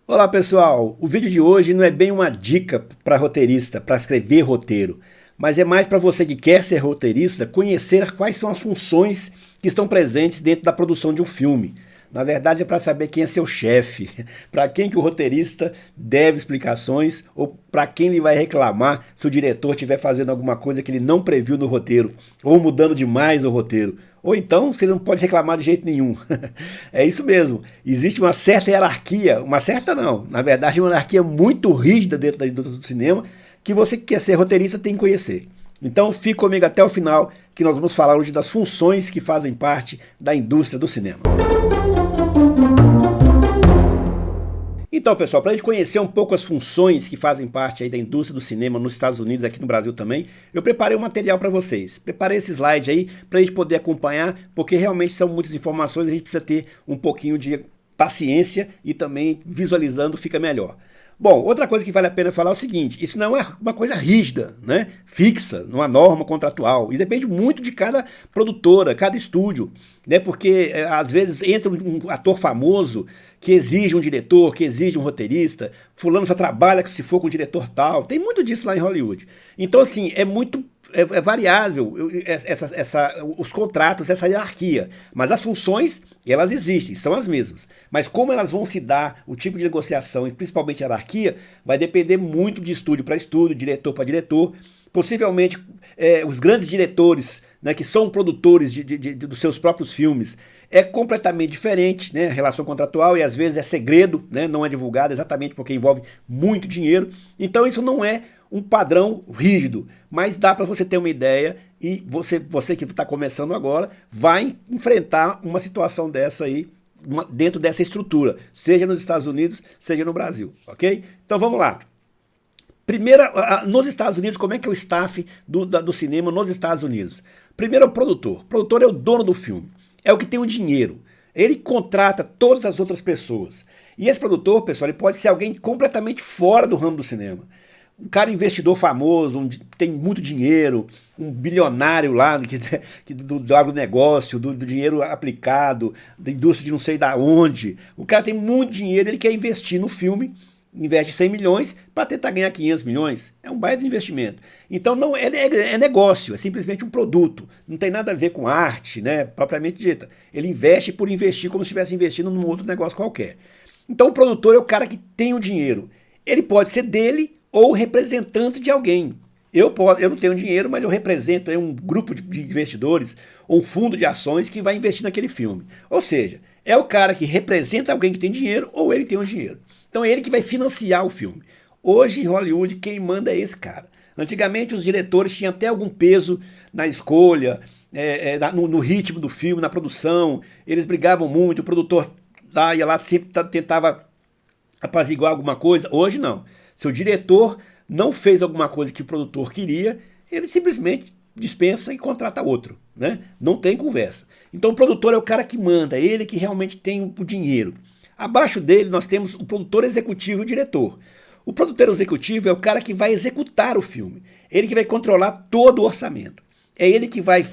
Olá pessoal, o vídeo de hoje não é bem uma dica para roteirista, para escrever roteiro, mas é mais para você que quer ser roteirista conhecer quais são as funções que estão presentes dentro da produção de um filme. Na verdade é para saber quem é seu chefe, para quem que o roteirista deve explicações ou para quem ele vai reclamar se o diretor estiver fazendo alguma coisa que ele não previu no roteiro ou mudando demais o roteiro. Ou então, você não pode reclamar de jeito nenhum. É isso mesmo. Existe uma certa hierarquia, uma certa não, na verdade, uma hierarquia muito rígida dentro da indústria do cinema, que você que quer ser roteirista tem que conhecer. Então, fique comigo até o final, que nós vamos falar hoje das funções que fazem parte da indústria do cinema. Então, pessoal, para a gente conhecer um pouco as funções que fazem parte aí da indústria do cinema nos Estados Unidos, aqui no Brasil também, eu preparei um material para vocês. Preparei esse slide aí para a gente poder acompanhar, porque realmente são muitas informações, a gente precisa ter um pouquinho de paciência e também visualizando fica melhor. Bom, outra coisa que vale a pena falar é o seguinte, isso não é uma coisa rígida, né? Fixa, numa norma contratual, e depende muito de cada produtora, cada estúdio, né? Porque às vezes entra um ator famoso que exige um diretor, que exige um roteirista, fulano só trabalha se for com um diretor tal, tem muito disso lá em Hollywood. Então assim, é variável os contratos, essa hierarquia. Mas as funções, elas existem, são as mesmas. Mas como elas vão se dar, o tipo de negociação e principalmente a hierarquia, vai depender muito de estúdio para estúdio, diretor para diretor. Possivelmente os grandes diretores, né, que são produtores dos seus próprios filmes, é completamente diferente, né, a relação contratual, e às vezes é segredo, né, não é divulgado exatamente porque envolve muito dinheiro. Então isso não é um padrão rígido, mas dá para você ter uma ideia e você que está começando agora vai enfrentar uma situação dessa aí dentro dessa estrutura, seja nos Estados Unidos, seja no Brasil, ok? Então vamos lá. Primeiro, nos Estados Unidos, como é que é o staff do cinema nos Estados Unidos? Primeiro é o produtor. O produtor é o dono do filme, é o que tem o dinheiro. Ele contrata todas as outras pessoas. E esse produtor, pessoal, ele pode ser alguém completamente fora do ramo do cinema. Um cara investidor famoso, tem muito dinheiro, um bilionário lá do agronegócio, do dinheiro aplicado, da indústria de não sei da onde. O cara tem muito dinheiro, ele quer investir no filme, investe 100 milhões para tentar ganhar 500 milhões. É um baita de investimento. Então não é negócio, é simplesmente um produto. Não tem nada a ver com arte, né, propriamente dita. Ele investe por investir como se estivesse investindo num outro negócio qualquer. Então o produtor é o cara que tem o dinheiro. Ele pode ser dele ou representante de alguém. Eu não tenho dinheiro, mas eu represento um grupo de investidores ou um fundo de ações que vai investir naquele filme. Ou seja, é o cara que representa alguém que tem dinheiro ou ele tem o dinheiro. Então é ele que vai financiar o filme. Hoje em Hollywood quem manda é esse cara. Antigamente os diretores tinham até algum peso na escolha, no ritmo do filme, na produção. Eles brigavam muito, o produtor ia lá sempre tentava apaziguar alguma coisa. Hoje não. Se o diretor não fez alguma coisa que o produtor queria, ele simplesmente dispensa e contrata outro, né? Não tem conversa. Então o produtor é o cara que manda, é ele que realmente tem o dinheiro. Abaixo dele nós temos o produtor executivo e o diretor. O produtor executivo é o cara que vai executar o filme, ele que vai controlar todo o orçamento. É ele que vai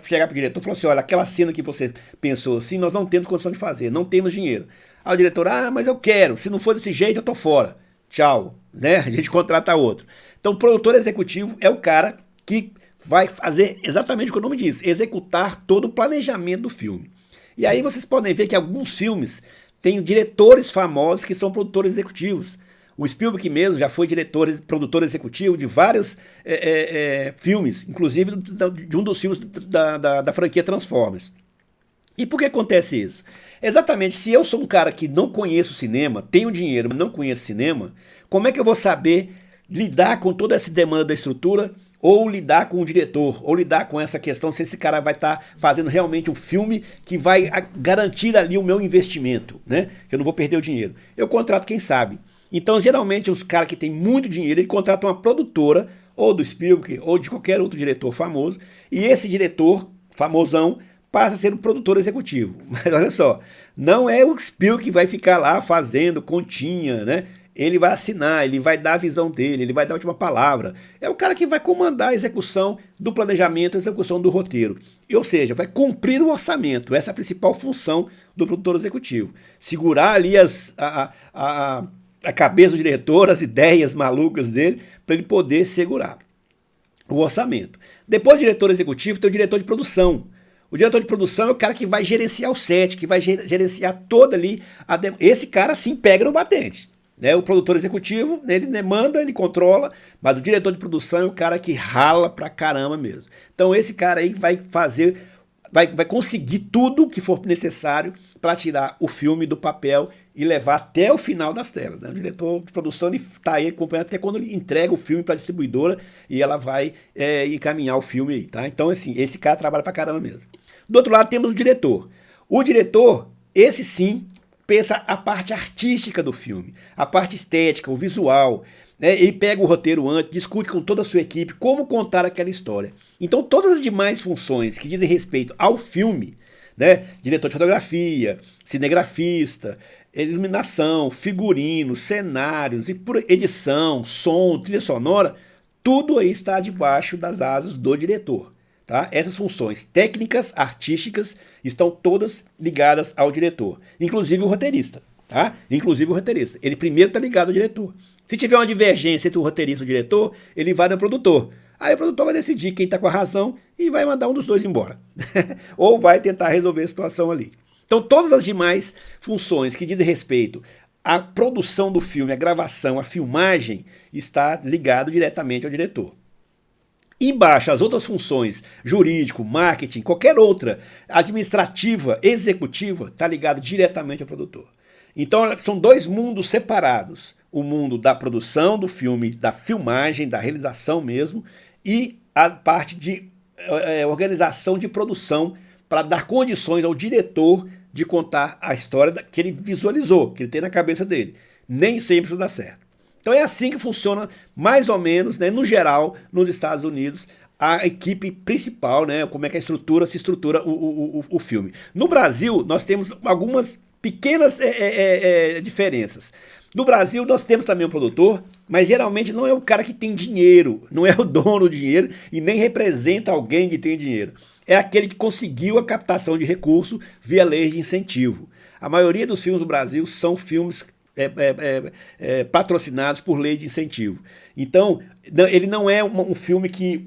chegar para o diretor e falar assim, olha, aquela cena que você pensou assim, nós não temos condição de fazer, não temos dinheiro. Aí o diretor, mas eu quero, se não for desse jeito eu tô fora. Tchau, né? A gente contrata outro. Então o produtor executivo é o cara que vai fazer exatamente o que o nome diz, executar todo o planejamento do filme. E aí vocês podem ver que alguns filmes têm diretores famosos que são produtores executivos. O Spielberg mesmo já foi produtor executivo de vários filmes, inclusive de um dos filmes da franquia Transformers. E por que acontece isso? Exatamente, se eu sou um cara que não conheço cinema, tenho dinheiro, mas não conheço cinema, como é que eu vou saber lidar com toda essa demanda da estrutura, ou lidar com o diretor, ou lidar com essa questão se esse cara vai estar fazendo realmente um filme que vai garantir ali o meu investimento, né? Que eu não vou perder o dinheiro. Eu contrato quem sabe. Então, geralmente, os caras que têm muito dinheiro, ele contrata uma produtora, ou do Spielberg, ou de qualquer outro diretor famoso, e esse diretor famosão passa a ser o produtor executivo. Mas olha só, não é o Spielberg que vai ficar lá fazendo continha, né? Ele vai assinar, ele vai dar a visão dele, ele vai dar a última palavra. É o cara que vai comandar a execução do planejamento, a execução do roteiro. Ou seja, vai cumprir o orçamento. Essa é a principal função do produtor executivo. Segurar ali a cabeça do diretor, as ideias malucas dele, para ele poder segurar o orçamento. Depois do diretor executivo, tem o diretor de produção. O diretor de produção é o cara que vai gerenciar o set, que vai gerenciar toda ali. Esse cara sim pega no batente. Né? O produtor executivo, ele manda, ele controla, mas o diretor de produção é o cara que rala pra caramba mesmo. Então esse cara aí vai fazer, vai conseguir tudo que for necessário para tirar o filme do papel e levar até o final das telas. Né? O diretor de produção está aí acompanhando até quando ele entrega o filme para a distribuidora e ela vai encaminhar o filme aí. Tá? Então assim, esse cara trabalha pra caramba mesmo. Do outro lado temos o diretor. O diretor, esse sim, pensa a parte artística do filme, a parte estética, o visual. Né? Ele pega o roteiro antes, discute com toda a sua equipe como contar aquela história. Então todas as demais funções que dizem respeito ao filme, né? Diretor de fotografia, cinegrafista, iluminação, figurino, cenários, e por edição, som, trilha sonora, tudo aí está debaixo das asas do diretor. Tá? Essas funções técnicas, artísticas, estão todas ligadas ao diretor, inclusive o roteirista. Tá? Inclusive o roteirista. Ele primeiro está ligado ao diretor. Se tiver uma divergência entre o roteirista e o diretor, ele vai no produtor. Aí o produtor vai decidir quem está com a razão e vai mandar um dos dois embora. Ou vai tentar resolver a situação ali. Então todas as demais funções que dizem respeito à produção do filme, à gravação, à filmagem, está ligado diretamente ao diretor. Embaixo, as outras funções, jurídico, marketing, qualquer outra, administrativa, executiva, está ligado diretamente ao produtor. Então, são dois mundos separados. O mundo da produção do filme, da filmagem, da realização mesmo, e a parte de organização de produção para dar condições ao diretor de contar a história que ele visualizou, que ele tem na cabeça dele. Nem sempre isso dá certo. Então é assim que funciona, mais ou menos, né, no geral, nos Estados Unidos, a equipe principal, né, como é que se estrutura o filme. No Brasil, nós temos algumas pequenas diferenças. No Brasil, nós temos também um produtor, mas geralmente não é o cara que tem dinheiro, não é o dono do dinheiro e nem representa alguém que tem dinheiro. É aquele que conseguiu a captação de recurso via lei de incentivo. A maioria dos filmes do Brasil são filmes patrocinados por lei de incentivo. Então, ele não é um filme que...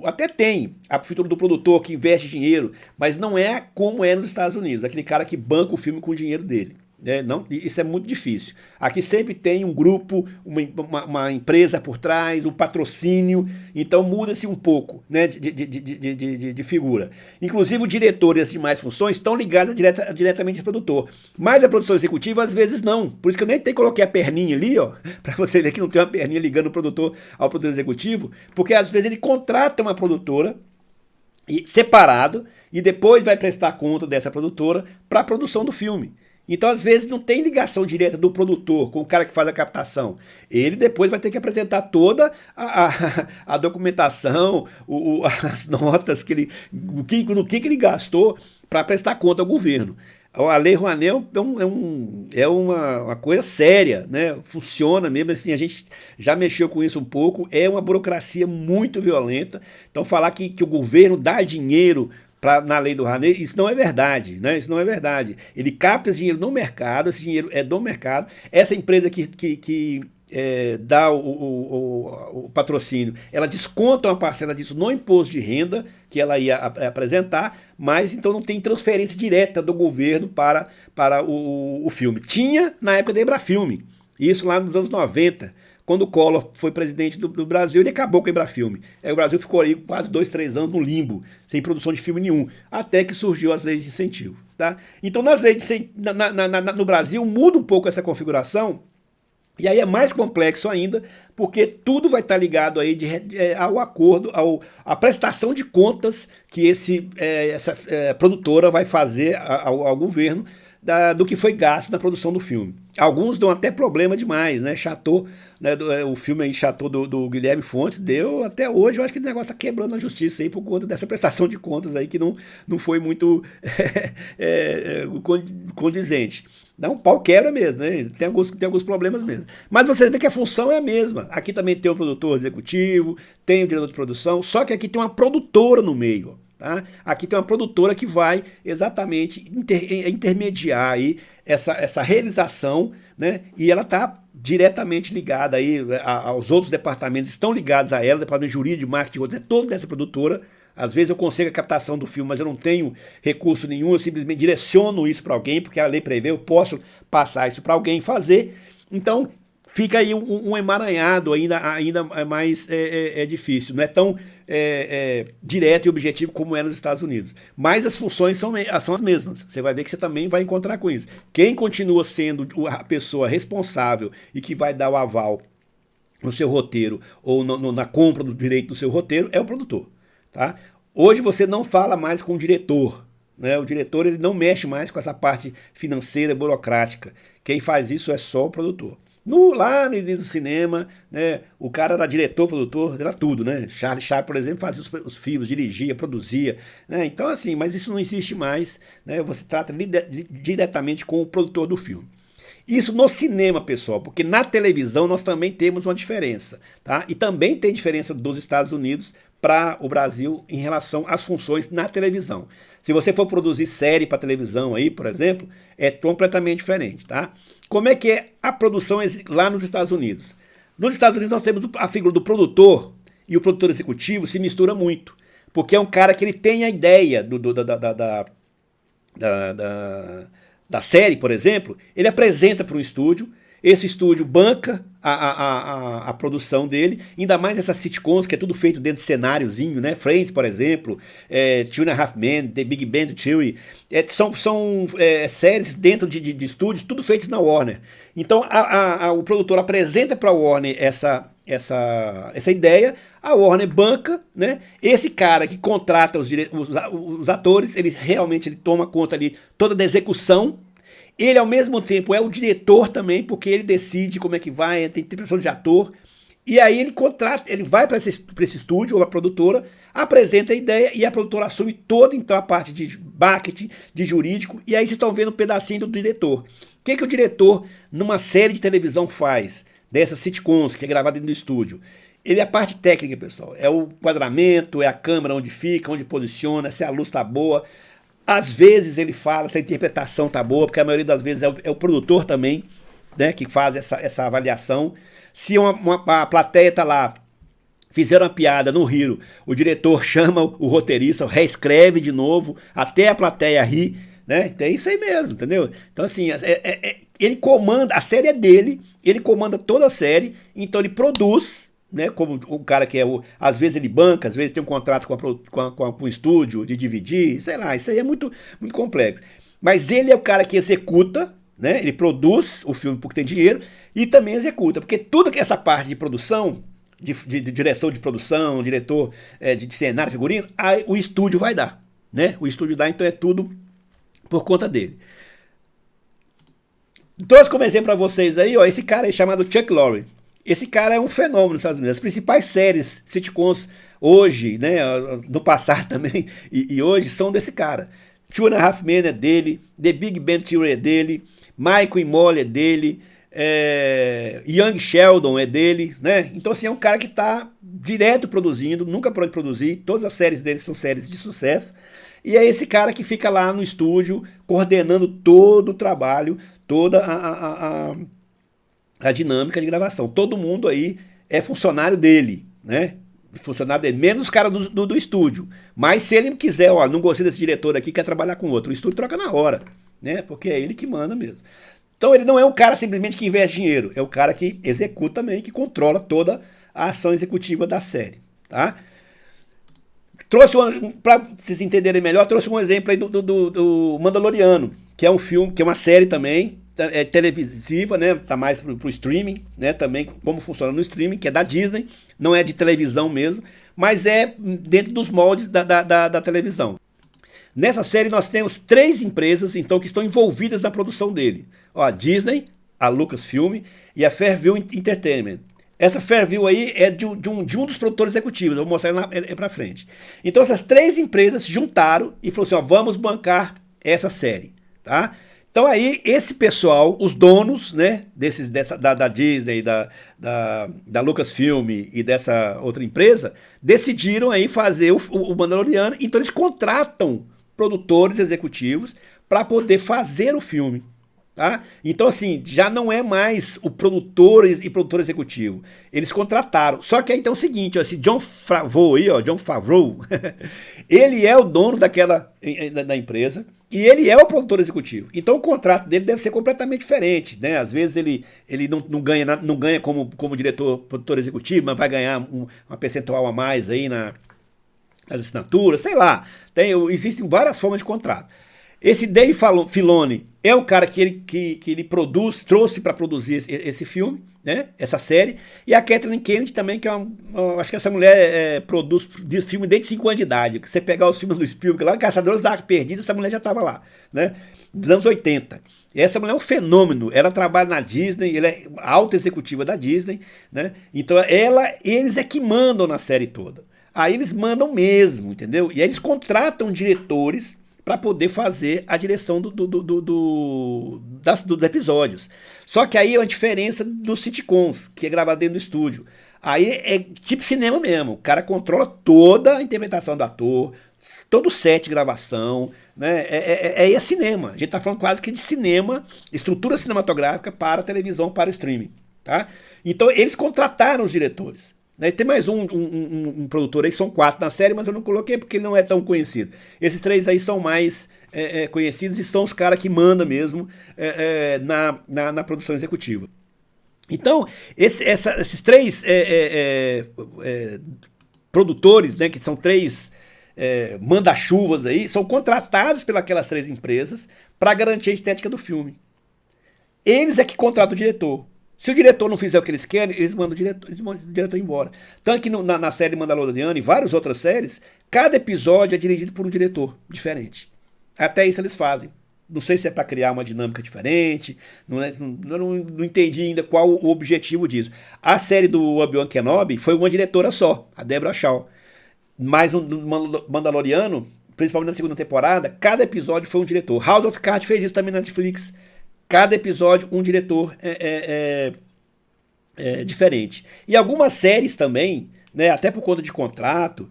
até tem a figura do produtor que investe dinheiro, mas não é como é nos Estados Unidos, aquele cara que banca o filme com o dinheiro dele. Não, isso é muito difícil. Aqui sempre tem um grupo, uma empresa por trás, um patrocínio, então muda-se um pouco, né, de figura. Inclusive o diretor e as demais funções estão ligadas diretamente ao produtor, mas a produção executiva às vezes não. Por isso que eu nem coloquei a perninha ali, ó, para você ver que não tem uma perninha ligando o produtor ao produtor executivo, porque às vezes ele contrata uma produtora separado e depois vai prestar conta dessa produtora para a produção do filme. Então, às vezes, não tem ligação direta do produtor com o cara que faz a captação. Ele depois vai ter que apresentar toda a documentação, as notas, no que ele gastou para prestar conta ao governo. A Lei Rouanet é uma coisa séria, né? Funciona mesmo assim, a gente já mexeu com isso um pouco, é uma burocracia muito violenta. Então, falar que o governo dá dinheiro na lei do Rouanet, isso não é verdade, né? Isso não é verdade. Ele capta esse dinheiro no mercado, esse dinheiro é do mercado. Essa empresa que dá o patrocínio, ela desconta uma parcela disso no imposto de renda que ela ia apresentar, mas então não tem transferência direta do governo para o filme. Tinha na época da Embrafilme, isso lá nos anos 90. Quando o Collor foi presidente do Brasil, ele acabou com o Embrafilme. Aí o Brasil ficou aí quase 2, 3 anos no limbo, sem produção de filme nenhum, até que surgiu as leis de incentivo. Tá? Então, nas leis no Brasil, muda um pouco essa configuração, e aí é mais complexo ainda, porque tudo vai estar ligado aí ao acordo, à prestação de contas que essa produtora vai fazer ao governo, do que foi gasto na produção do filme. Alguns dão até problema demais, né? Chateau, né, o filme aí, Chateau do Guilherme Fontes, deu até hoje, eu acho que o negócio está quebrando a justiça aí por conta dessa prestação de contas aí que não foi muito condizente. Dá um pau quebra mesmo, né? Tem alguns problemas mesmo. Mas você vê que a função é a mesma. Aqui também tem o produtor executivo, tem o diretor de produção, só que aqui tem uma produtora no meio. Tá? Aqui tem uma produtora que vai exatamente intermediar aí essa realização, né? E ela está diretamente ligada aí aos outros departamentos, estão ligados a ela, departamento jurídico, marketing, é toda dessa produtora. Às vezes eu consigo a captação do filme, mas eu não tenho recurso nenhum, eu simplesmente direciono isso para alguém, porque a lei prevê, eu posso passar isso para alguém fazer. Então fica aí um emaranhado ainda mais difícil, não é tão direto e objetivo como é nos Estados Unidos. Mas as funções são as mesmas, você vai ver que você também vai encontrar com isso. Quem continua sendo a pessoa responsável e que vai dar o aval no seu roteiro ou na compra do direito do seu roteiro é o produtor. Tá? Hoje você não fala mais com o diretor, né? O diretor ele não mexe mais com essa parte financeira, burocrática. Quem faz isso é só o produtor. Lá no início do cinema, né, o cara era diretor, produtor, era tudo, né? Charlie Chaplin, por exemplo, fazia os filmes, dirigia, produzia, né? Então assim, mas isso não existe mais, né? Você trata diretamente com o produtor do filme. Isso no cinema, pessoal, porque na televisão nós também temos uma diferença, tá? E também tem diferença dos Estados Unidos para o Brasil em relação às funções na televisão. Se você for produzir série para televisão aí, por exemplo, é completamente diferente, tá? Como é que é a produção lá nos Estados Unidos? Nos Estados Unidos nós temos a figura do produtor e o produtor executivo se mistura muito, porque é um cara que ele tem a ideia da série, por exemplo, ele apresenta para um estúdio, esse estúdio banca a produção dele, ainda mais essas sitcoms, que é tudo feito dentro de cenáriozinho, né? Friends, por exemplo, Two and a Half Men, The Big Bang Theory, são séries dentro de estúdios, tudo feito na Warner. Então o produtor apresenta para a Warner essa ideia, a Warner banca, né? Esse cara que contrata os atores, ele realmente toma conta ali toda da execução. Ele, ao mesmo tempo, é o diretor também, porque ele decide como é que vai, tem pressão de ator. E aí ele vai para esse estúdio, ou a produtora, apresenta a ideia e a produtora assume toda então a parte de marketing, de jurídico, e aí vocês estão vendo um pedacinho do diretor. O que o diretor, numa série de televisão, faz? Dessas sitcoms, que é gravada dentro do estúdio. Ele é a parte técnica, pessoal. É o enquadramento, é a câmera onde fica, onde posiciona, se a luz está boa. Às vezes ele fala se a interpretação tá boa, porque a maioria das vezes é o produtor também, né, que faz essa avaliação. Se a plateia tá lá, fizeram uma piada, não riram, o diretor chama o roteirista, reescreve de novo, até a plateia rir, né? É isso aí mesmo, entendeu? Então assim, ele comanda, a série é dele, ele comanda toda a série, então ele produz, né, como o cara que às vezes ele banca, às vezes tem um contrato com um estúdio de dividir, sei lá, isso aí é muito, muito complexo. Mas ele é o cara que executa, né, ele produz o filme porque tem dinheiro e também executa, porque tudo que essa parte de produção, de direção de produção, diretor de cenário, figurino, aí o estúdio vai dar, né? O estúdio dá, então é tudo por conta dele. Trouxe como exemplo para vocês aí, ó, esse cara aí chamado Chuck Lorre. Esse cara é um fenômeno nos Estados Unidos. As principais séries, sitcoms, hoje, né, no passado também, e hoje, são desse cara. Two and a Half Men é dele, The Big Bang Theory é dele, Michael e Molly é dele, Young Sheldon é dele, né? Então, assim, é um cara que está direto produzindo, nunca parou de produzir, todas as séries dele são séries de sucesso, e é esse cara que fica lá no estúdio, coordenando todo o trabalho, toda a dinâmica de gravação. Todo mundo aí é funcionário dele, né? Funcionário dele, menos os caras do estúdio. Mas se ele quiser, ó, não gostei desse diretor aqui, quer trabalhar com outro, o estúdio troca na hora, né? Porque é ele que manda mesmo. Então ele não é um cara simplesmente que investe dinheiro, é o cara que executa também, que controla toda a ação executiva da série, tá? Trouxe para vocês entenderem melhor, trouxe um exemplo aí do Mandaloriano, que é um filme, que é uma série também, televisiva, né? Tá mais pro streaming, né? Também como funciona no streaming, que é da Disney, não é de televisão mesmo, mas é dentro dos moldes da televisão. Nessa série nós temos 3 empresas, então, que estão envolvidas na produção dele. Ó, a Disney, a Lucasfilm e a Fairview Entertainment. Essa Fairview aí é de um dos produtores executivos, eu vou mostrar ele pra frente. Então essas 3 empresas se juntaram e falaram assim, ó, vamos bancar essa série, tá? Então aí, esse pessoal, os donos, né, da Disney, da Lucasfilm e dessa outra empresa, decidiram aí fazer o Mandaloriano, então eles contratam produtores executivos para poder fazer o filme. Tá? Então, assim, já não é mais o produtor e produtor executivo. Eles contrataram. Só que aí então é o seguinte, ó, esse John Favreau aí, ó, John Favreau, ele é o dono da empresa e ele é o produtor executivo. Então o contrato dele deve ser completamente diferente, né? Às vezes ele não ganha como diretor, produtor executivo, mas vai ganhar uma percentual a mais aí nas assinaturas, sei lá. Existem várias formas de contrato. Esse Dave Filoni é o cara que ele trouxe para produzir esse filme, né? Essa série. E a Kathleen Kennedy também, que acho que essa mulher produz filme desde 5 anos de idade. Se você pegar os filmes do Spielberg lá, Caçadores da Arca Perdida, essa mulher já estava lá, né? Dos anos 80. E essa mulher é um fenômeno. Ela trabalha na Disney, ela é alta executiva da Disney, né? Então eles é que mandam na série toda. Aí eles mandam mesmo, entendeu? E aí eles contratam diretores para poder fazer a direção dos episódios. Só que aí é uma diferença dos sitcoms, que é gravado dentro do estúdio. Aí é tipo cinema mesmo. O cara controla toda a interpretação do ator, todo o set de gravação, né? É cinema. A gente está falando quase que de cinema, estrutura cinematográfica para televisão, para streaming. Tá? Então eles contrataram os diretores. Tem mais um produtor aí, que são 4 na série, mas eu não coloquei porque ele não é tão conhecido. Esses 3 aí são mais conhecidos e são os caras que mandam mesmo na produção executiva. Então, esses 3 produtores, né, que são 3 manda-chuvas aí, são contratados pelas 3 empresas para garantir a estética do filme. Eles é que contratam o diretor. Se o diretor não fizer o que eles querem, eles mandam o diretor embora. Tanto que na série Mandaloriano e várias outras séries, cada episódio é dirigido por um diretor diferente. Até isso eles fazem. Não sei se é para criar uma dinâmica diferente, não entendi ainda qual o objetivo disso. A série do Obi-Wan Kenobi foi uma diretora só, a Deborah Shaw. Mas no Mandaloriano, principalmente na segunda temporada, cada episódio foi um diretor. House of Cards fez isso também na Netflix. Cada episódio, um diretor diferente. E algumas séries também, né, até por conta de contrato,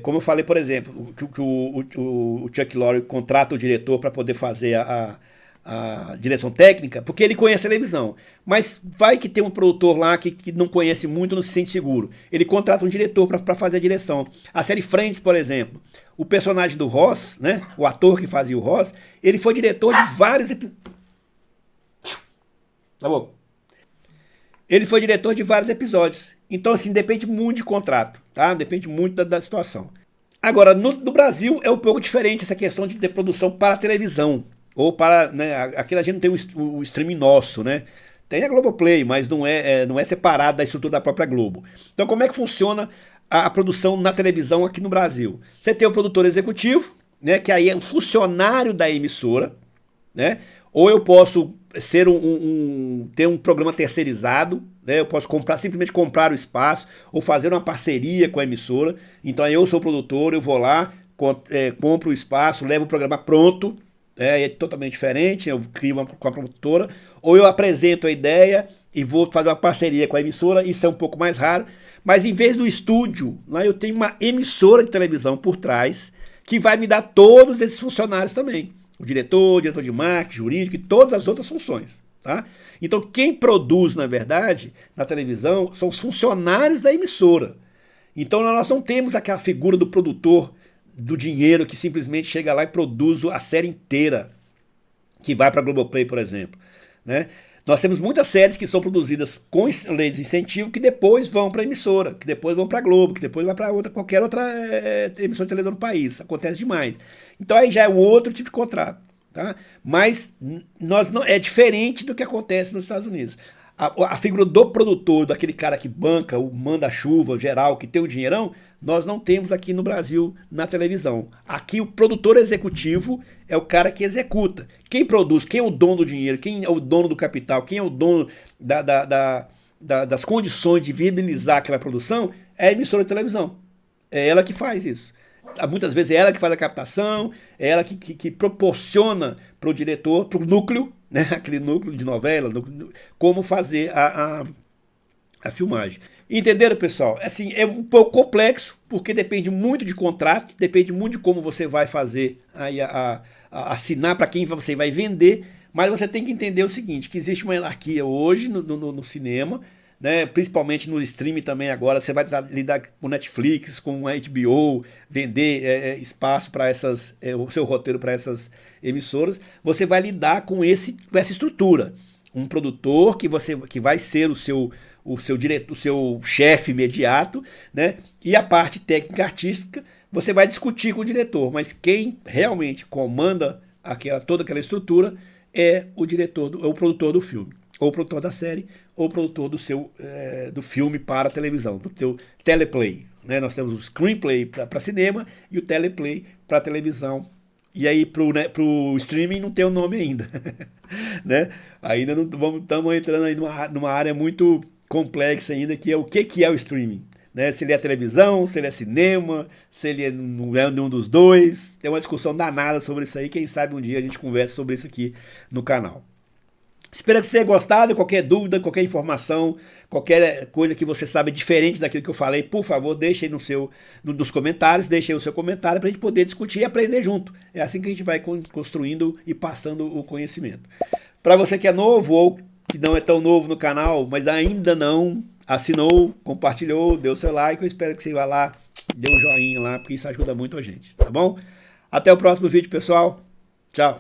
como eu falei, por exemplo, que o Chuck Lorre contrata o diretor para poder fazer a direção técnica, porque ele conhece a televisão. Mas vai que tem um produtor lá que não conhece muito, não se sente seguro. Ele contrata um diretor para fazer a direção. A série Friends, por exemplo, o personagem do Ross, né, o ator que fazia o Ross, ele foi diretor de vários episódios. Tá bom. Ele foi diretor de vários episódios. Então, assim, depende muito de contrato, tá? Depende muito da situação. Agora, no Brasil é um pouco diferente essa questão de ter produção para televisão. Ou para, né, aqui a gente não tem o streaming nosso, né? Tem a Globoplay, mas não é separado da estrutura da própria Globo. Então, como é que funciona a produção na televisão aqui no Brasil? Você tem o produtor executivo, né? Que aí é um funcionário da emissora, né? Ou eu posso ter um programa terceirizado, né? Eu posso simplesmente comprar o espaço ou fazer uma parceria com a emissora. Então aí eu sou o produtor, eu vou lá, compro o espaço, levo o programa pronto, é totalmente diferente, eu crio com a produtora, ou eu apresento a ideia e vou fazer uma parceria com a emissora, isso é um pouco mais raro, mas em vez do estúdio, lá eu tenho uma emissora de televisão por trás que vai me dar todos esses funcionários também. O diretor de marketing, jurídico e todas as outras funções. Tá? Então quem produz, na verdade, na televisão, são os funcionários da emissora. Então nós não temos aquela figura do produtor do dinheiro que simplesmente chega lá e produz a série inteira, que vai para a Globoplay, por exemplo. Né? Nós temos muitas séries que são produzidas com lei de incentivo que depois vão para a emissora, que depois vão para a Globo, que depois vai para qualquer outra emissora de televisão do país. Acontece demais. Então aí já é um outro tipo de contrato. Tá? Mas é diferente do que acontece nos Estados Unidos. A figura do produtor, daquele cara que banca, o manda-chuva geral, que tem o dinheirão, nós não temos aqui no Brasil na televisão. Aqui o produtor executivo é o cara que executa. Quem produz, quem é o dono do dinheiro, quem é o dono do capital, quem é o dono das condições de viabilizar aquela produção, é a emissora de televisão. É ela que faz isso. Muitas vezes é ela que faz a captação, é ela que proporciona para o diretor, para o núcleo, né, aquele núcleo de novela, como fazer a filmagem. Entenderam, pessoal? Assim, é um pouco complexo, porque depende muito de contrato, depende muito de como você vai fazer aí assinar para quem você vai vender, mas você tem que entender o seguinte, que existe uma hierarquia hoje no cinema, né, principalmente no streaming também agora, você vai lidar com Netflix, com a HBO, vender espaço para o seu roteiro para essas emissoras, você vai lidar com essa estrutura. Um produtor que vai ser o seu diretor, o seu chefe imediato, né? E a parte técnica artística você vai discutir com o diretor, mas quem realmente comanda toda aquela estrutura é o diretor, é o produtor do filme, ou o produtor da série, ou o produtor do filme para a televisão, do teu teleplay. Né? Nós temos o screenplay para cinema e o teleplay para televisão. E aí pro streaming não tem o nome ainda. Né? Ainda não estamos entrando aí numa área muito complexa ainda, que é o que é o streaming. Né? Se ele é televisão, se ele é cinema, se ele não é nenhum dos dois. Tem uma discussão danada sobre isso aí. Quem sabe um dia a gente conversa sobre isso aqui no canal. Espero que você tenha gostado. Qualquer dúvida, qualquer informação, qualquer coisa que você sabe diferente daquilo que eu falei, por favor, deixe aí nos comentários, deixe aí o seu comentário para a gente poder discutir e aprender junto. É assim que a gente vai construindo e passando o conhecimento. Para você que é novo ou que não é tão novo no canal, mas ainda não assinou, compartilhou, deu seu like, eu espero que você vá lá, dê um joinha lá, porque isso ajuda muito a gente, tá bom? Até o próximo vídeo, pessoal. Tchau.